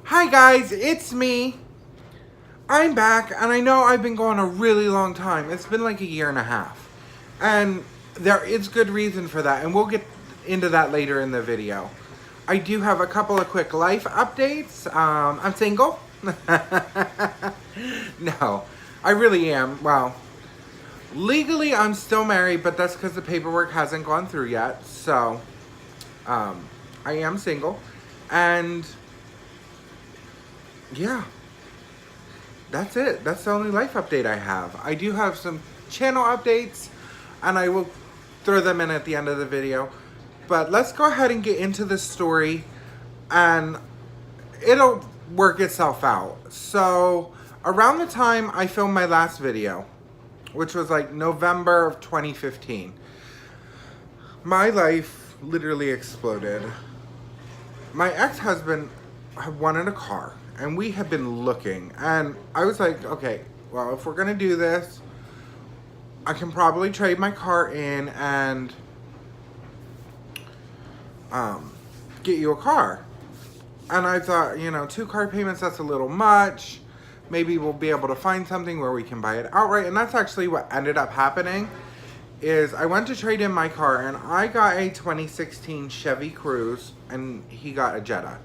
Hi guys, it's me. I'm back, and I know I've been gone a really long time. It's been like a year and a half. And there is good reason for that, and we'll get into that later in the video. I do have a couple of quick life updates. I'm single. No, I really am. Well, legally I'm still married, but that's because the paperwork hasn't gone through yet. So, I am single. And yeah, that's it. That's the only life update I have. I do have some channel updates, and I will throw them in at the end of the video. But let's go ahead and get into the story, and it'll work itself out. So, around the time I filmed my last video, which was like November of 2015, my life literally exploded. My ex-husband wanted a car, and we had been looking, and I was like, okay, well, if we're gonna do this, I can probably trade my car in and get you a car. And I thought, 2 car payments, that's a little much. Maybe we'll be able to find something where we can buy it outright. And that's actually what ended up happening. Is I went to trade in my car, and I got a 2016 Chevy Cruze, and he got a Jetta.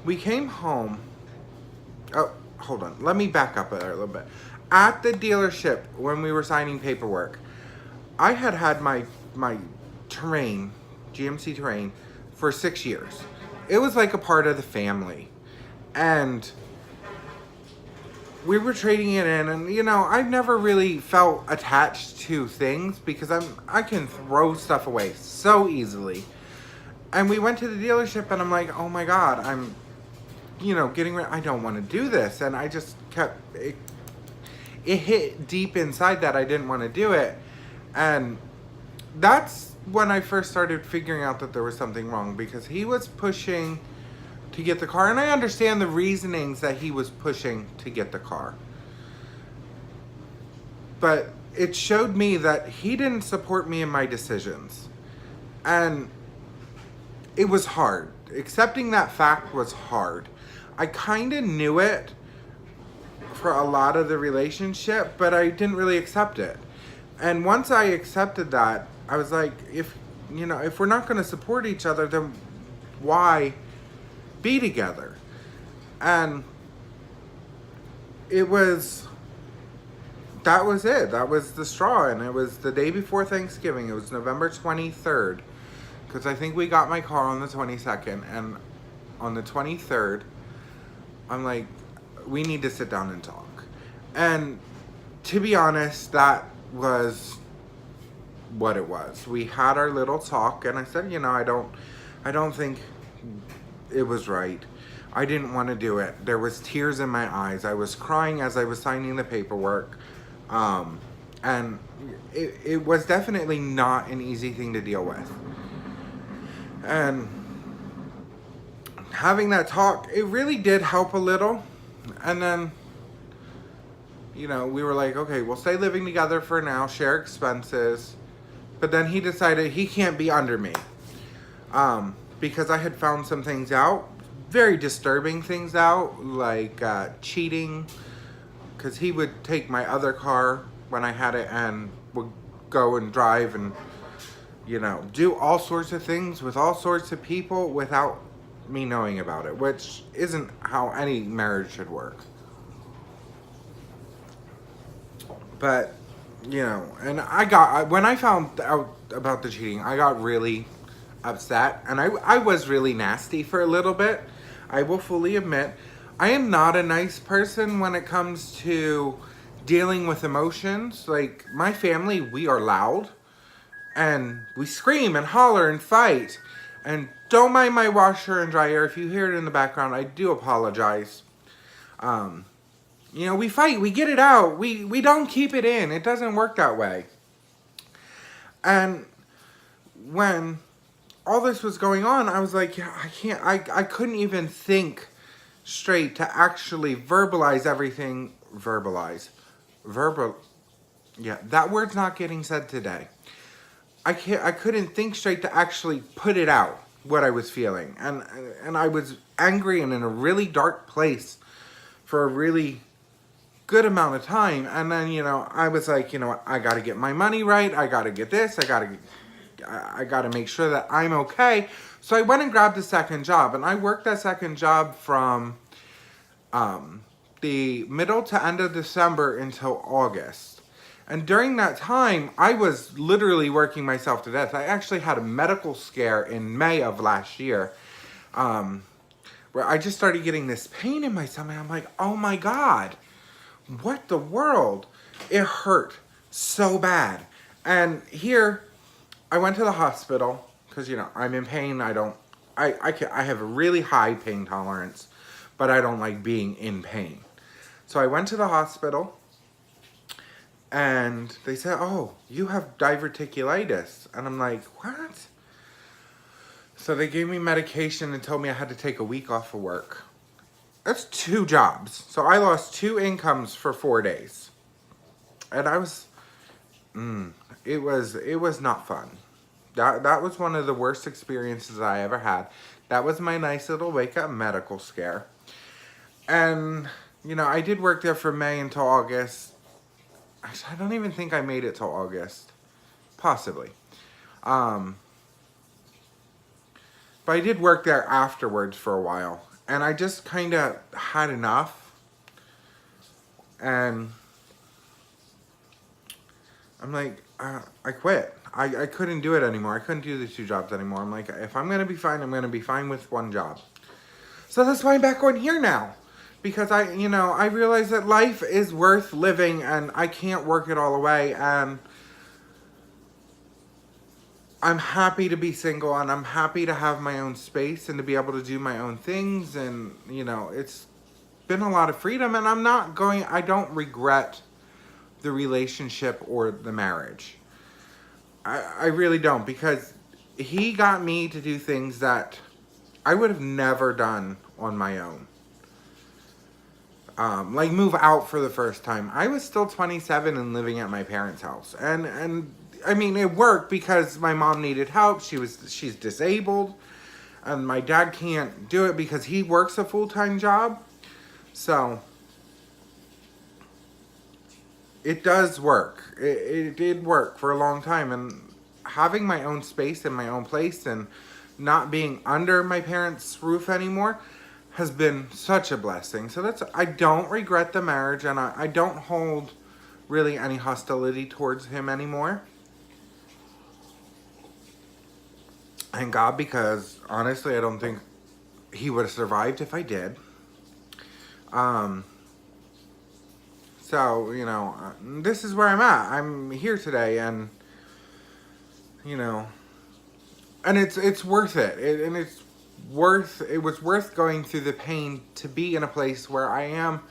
We came home. Oh, hold on. Let me back up a little bit. At the dealership, when we were signing paperwork, I had my Terrain, GMC Terrain, for 6 years. It was like a part of the family. And we were trading it in, and I've never really felt attached to things because I can throw stuff away so easily. And we went to the dealership, and I'm like, oh my god, I'm getting ready. I don't want to do this. And I just kept it hit deep inside that I didn't want to do it. And that's when I first started figuring out that there was something wrong, because he was pushing to get the car, and I understand the reasonings that he was pushing to get the car. But it showed me that he didn't support me in my decisions. And it was hard. Accepting that fact was hard. I kind of knew it for a lot of the relationship, but I didn't really accept it. And once I accepted that, I was like, if we're not going to support each other, then why be together? And that was it. That was the straw. And it was the day before Thanksgiving. It was November 23rd. Because I think we got my car on the 22nd. And on the 23rd, I'm like, we need to sit down and talk. And to be honest, that was what it was. We had our little talk, and I said, I don't think it was right. I didn't want to do it. There was tears in my eyes. I was crying as I was signing the paperwork. And it was definitely not an easy thing to deal with. And having that talk, it really did help a little. And then, we were like, okay, we'll stay living together for now, share expenses. But then he decided he can't be under me. Because I had found some things out, very disturbing things out, like cheating. Because he would take my other car when I had it and would go and drive and, do all sorts of things with all sorts of people without me knowing about it, which isn't how any marriage should work. But, and when I found out about the cheating, I got really upset, and I was really nasty for a little bit. I will fully admit, I am not a nice person when it comes to dealing with emotions. Like, my family, we are loud, and we scream and holler and fight. And don't mind my washer and dryer. If you hear it in the background, I do apologize. We fight, we get it out. We don't keep it in. It doesn't work that way. And when all this was going on, I was like, I couldn't even think straight to actually verbalize everything. Yeah, that word's not getting said today. I couldn't think straight to actually put it out. what I was feeling. And I was angry and in a really dark place for a really good amount of time. And then, you know, I was like, you know what, I got to get my money right. I got to get this. I got to make sure that I'm okay. So I went and grabbed a second job, and I worked that second job from the middle to end of December until August. And during that time, I was literally working myself to death. I actually had a medical scare in May of last year, where I just started getting this pain in my stomach. I'm like, oh my God, what the world? It hurt so bad. And here, I went to the hospital because, you know, I'm in pain. I have a really high pain tolerance, but I don't like being in pain. So I went to the hospital, and they said, oh, you have diverticulitis. And I'm like, what? So they gave me medication and told me I had to take a week off of work. That's 2 jobs. So I lost 2 incomes for 4 days. And I was, it was not fun. That was one of the worst experiences I ever had. That was my nice little wake-up medical scare. And, you know, I did work there from May until August. Actually, I don't even think I made it till August. Possibly. But I did work there afterwards for a while. And I just kind of had enough. And I'm like, I quit. I couldn't do it anymore. I couldn't do the 2 jobs anymore. I'm like, if I'm going to be fine, I'm going to be fine with 1 job. So that's why I'm back on here now. Because I realize that life is worth living, and I can't work it all away. And I'm happy to be single, and I'm happy to have my own space and to be able to do my own things. And, you know, it's been a lot of freedom, and I don't regret the relationship or the marriage. I really don't, because he got me to do things that I would have never done on my own. Like move out for the first time. I was still 27 and living at my parents' house. And I mean, it worked because my mom needed help. She's disabled. And my dad can't do it because he works a full-time job. So it does work. It did work for a long time. And having my own space and my own place and not being under my parents' roof anymore has been such a blessing. So I don't regret the marriage, and I don't hold really any hostility towards him anymore. Thank God, because honestly, I don't think he would have survived if I did. So, you know, this is where I'm at. I'm here today, and, you know, and it's worth it. It was worth going through the pain to be in a place where I am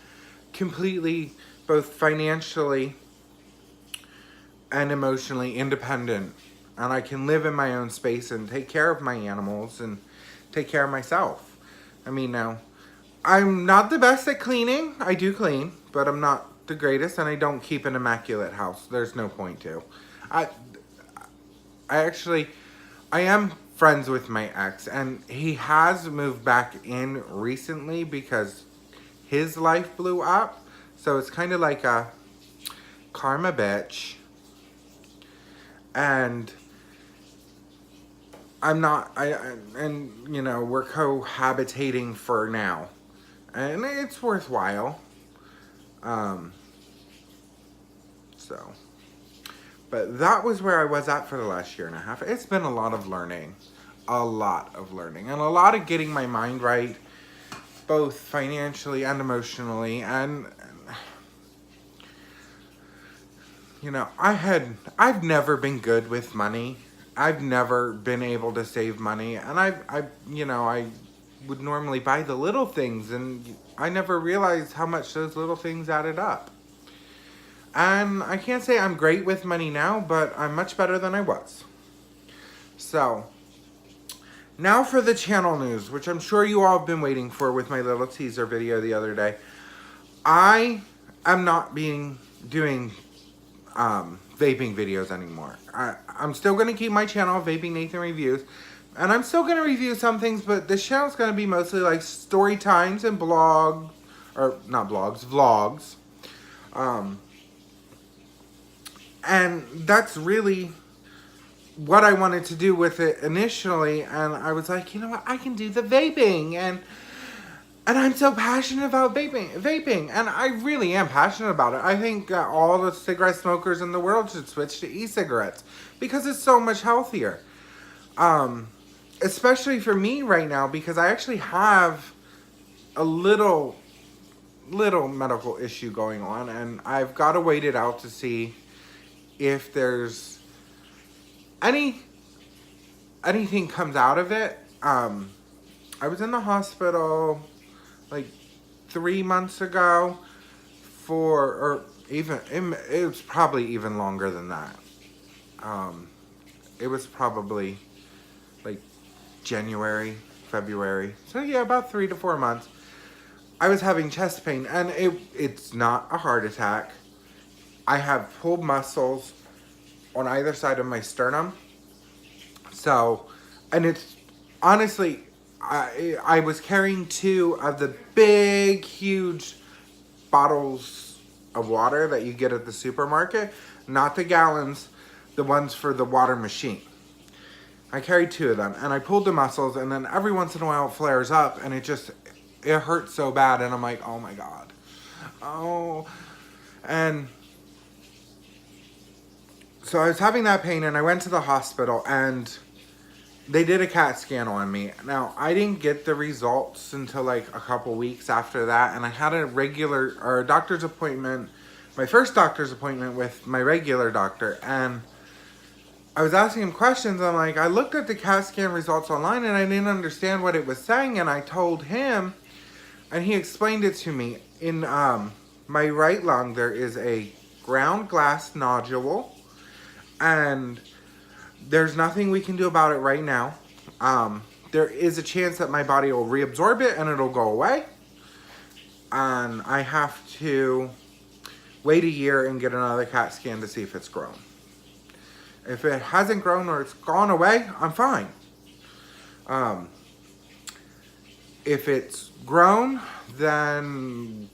completely, both financially and emotionally independent. And I can live in my own space and take care of my animals and take care of myself. I mean, now, I'm not the best at cleaning. I do clean, but I'm not the greatest, and I don't keep an immaculate house. There's no point to. I am friends with my ex, and he has moved back in recently because his life blew up. So it's kind of like a karma bitch. And and you know, we're cohabitating for now, and it's worthwhile. But that was where I was at for the last year and a half. It's been a lot of learning, and a lot of getting my mind right, both financially and emotionally. And you know, I've never been good with money. I've never been able to save money, and I would normally buy the little things, and I never realized how much those little things added up. And I can't say I'm great with money now, but I'm much better than I was. So, now for the channel news, which I'm sure you all have been waiting for with my little teaser video the other day. I am not doing vaping videos anymore. I'm still going to keep my channel, Vaping Nathan Reviews, And I'm still going to review some things, but this channel's going to be mostly like story times and vlogs. And that's really what I wanted to do with it initially. And I was like, you know what, I can do the vaping. And I'm so passionate about vaping. And I really am passionate about it. I think all the cigarette smokers in the world should switch to e-cigarettes because it's so much healthier. Especially for me right now, because I actually have a little medical issue going on, and I've got to wait it out to see if there's anything comes out of it. I was in the hospital like 3 months ago or even, it was probably even longer than that. It was probably like January, February. So yeah, about 3 to 4 months. I was having chest pain, and it's not a heart attack. I have pulled muscles on either side of my sternum. So, and it's honestly, I was carrying 2 of the big, huge bottles of water that you get at the supermarket, not the gallons, the ones for the water machine. I carried 2 of them, and I pulled the muscles, and then every once in a while it flares up, and it hurts so bad, and I'm like, oh my God. Oh. And so I was having that pain, and I went to the hospital, and they did a CAT scan on me. Now, I didn't get the results until like a couple weeks after that, and I had a doctor's appointment, my first doctor's appointment with my regular doctor, and I was asking him questions. I'm like, I looked at the CAT scan results online, and I didn't understand what it was saying, and I told him, and he explained it to me. In my right lung, there is a ground glass nodule, and there's nothing we can do about it right now. There is a chance that my body will reabsorb it and it'll go away. And I have to wait a year and get another CAT scan to see if it's grown. If it hasn't grown or it's gone away, I'm fine. If it's grown, then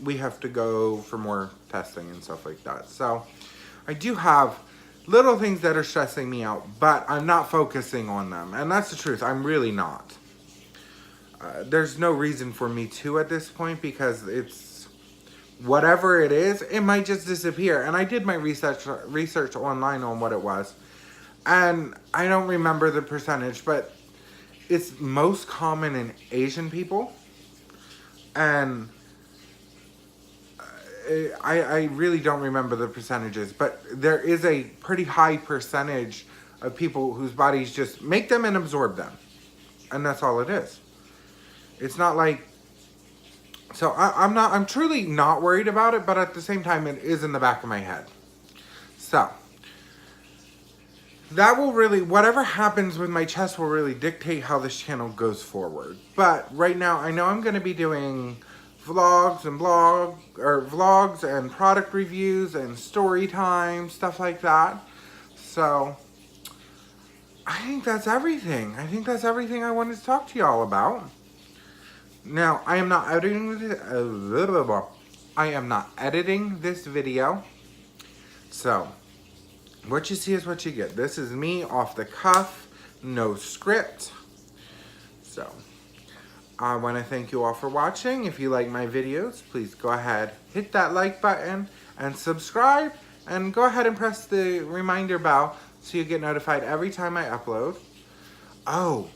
we have to go for more testing and stuff like that. So I do have little things that are stressing me out, but I'm not focusing on them. And that's the truth. I'm really not. There's no reason for me to at this point, because it's whatever it is, it might just disappear. And I did my research online on what it was. And I don't remember the percentage, but it's most common in Asian people. And I really don't remember the percentages, but there is a pretty high percentage of people whose bodies just make them and absorb them. And that's all it is. It's not like, so I'm truly not worried about it, but at the same time, it is in the back of my head. So that will really, whatever happens with my chest will really dictate how this channel goes forward. But right now, I know I'm going to be doing vlogs and product reviews and story time, stuff like that. So I think that's everything. I think that's everything I wanted to talk to y'all about. Now, I am not editing this video. So what you see is what you get. This is me off the cuff, no script. So I want to thank you all for watching. If you like my videos, please go ahead, hit that like button and subscribe, and go ahead and press the reminder bell so you get notified every time I upload. Oh,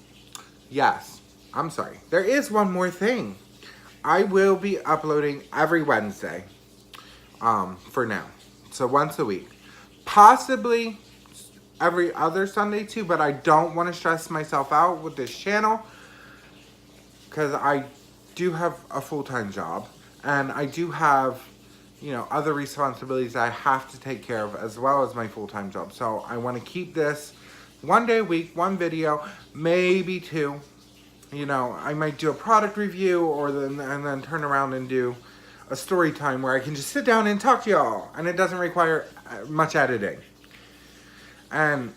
yes, I'm sorry. There is one more thing. I will be uploading every Wednesday for now. So once a week. Possibly every other Sunday too, but I don't want to stress myself out with this channel, because I do have a full-time job, and I do have, you know, other responsibilities I have to take care of, as well as my full-time job. So I want to keep this 1 day a week, 1 video, maybe 2. You know, I might do a product review, and then turn around and do a story time where I can just sit down and talk to y'all, and it doesn't require much editing. And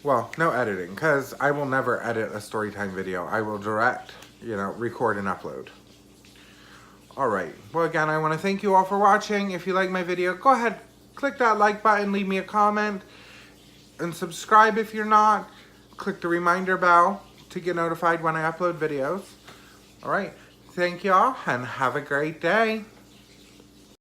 Well, no editing, because I will never edit a storytime video. I will direct, record and upload. Alright, well again, I want to thank you all for watching. If you like my video, go ahead, click that like button, leave me a comment, and subscribe if you're not. Click the reminder bell to get notified when I upload videos. Alright, thank y'all, and have a great day.